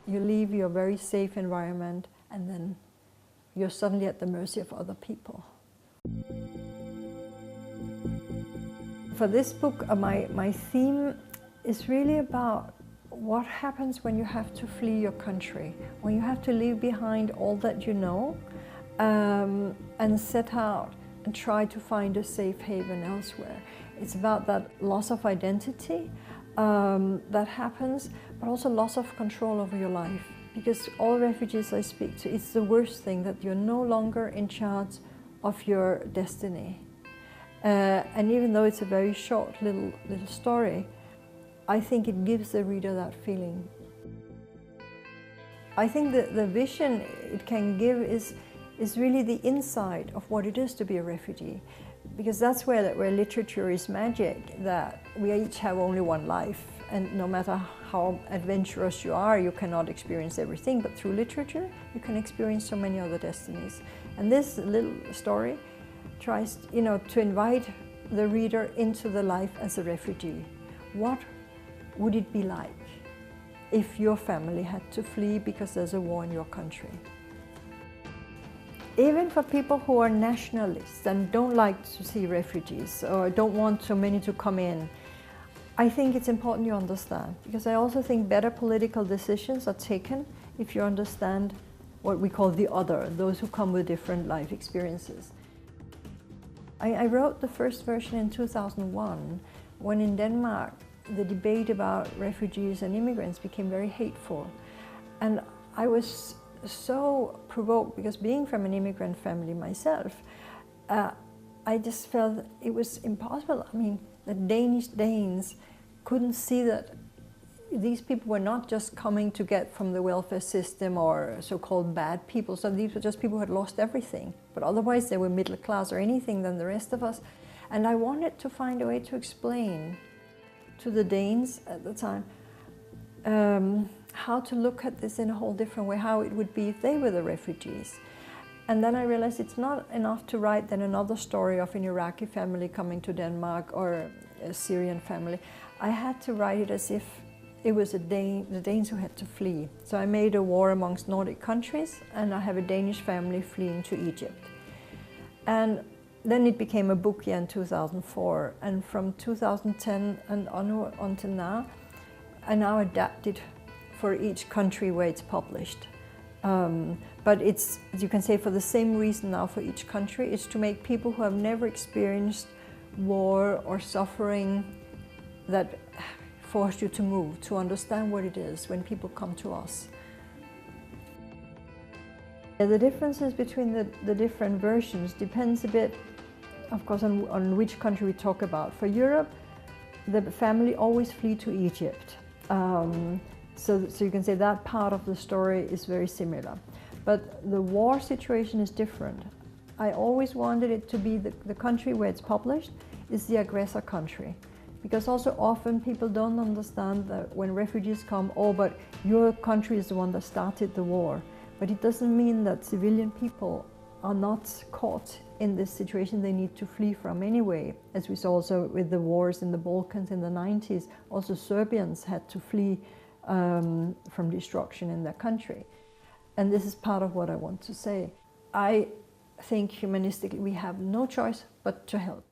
You leave your very safe environment and then you're suddenly at the mercy of other people. For this book, my theme is really about what happens when you have to flee your country, when you have to leave behind all that you know and set out and try to find a safe haven elsewhere. It's about that loss of identity that happens, but also loss of control over your life. Because all refugees I speak to, it's the worst thing, that you're no longer in charge of your destiny. And even though it's a very short little story, I think it gives the reader that feeling. I think that the vision it can give is really the insight of what it is to be a refugee. Because that's where literature is magic, that we each have only one life. And no matter how adventurous you are, you cannot experience everything. But through literature, you can experience so many other destinies. And this little story tries, to invite the reader into the life as a refugee. What would it be like if your family had to flee because there's a war in your country? Even for people who are nationalists and don't like to see refugees or don't want so many to come in, I think it's important you understand, because I also think better political decisions are taken if you understand what we call the other, those who come with different life experiences. I wrote the first version in 2001, when in Denmark the debate about refugees and immigrants became very hateful. And I was so provoked, because being from an immigrant family myself, I just felt it was impossible. I mean, the Danish Danes couldn't see that these people were not just coming to get from the welfare system or so-called bad people. So these were just people who had lost everything. But otherwise they were middle class or anything than the rest of us. And I wanted to find a way to explain to the Danes at the time how to look at this in a whole different way, how it would be if they were the refugees. And then I realized it's not enough to write then another story of an Iraqi family coming to Denmark or a Syrian family. I had to write it as if it was the Danes who had to flee. So I made a war amongst Nordic countries, and I have a Danish family fleeing to Egypt. And then it became a book in 2004, and from 2010 and on until now, I now adapt it for each country where it's published. But it's, as you can say, for the same reason now for each country, is to make people who have never experienced war or suffering that forced you to move, to understand what it is when people come to us. The differences between the different versions depends a bit, of course, on which country we talk about. For Europe, the family always flee to Egypt. So you can say that part of the story is very similar. But the war situation is different. I always wanted it to be the country where it's published is the aggressor country. Because also often people don't understand that when refugees come, oh, but your country is the one that started the war. But it doesn't mean that civilian people are not caught in this situation they need to flee from anyway. As we saw also with the wars in the Balkans in the 90s, also Serbians had to flee from destruction in their country. And this is part of what I want to say. I think humanistically we have no choice but to help.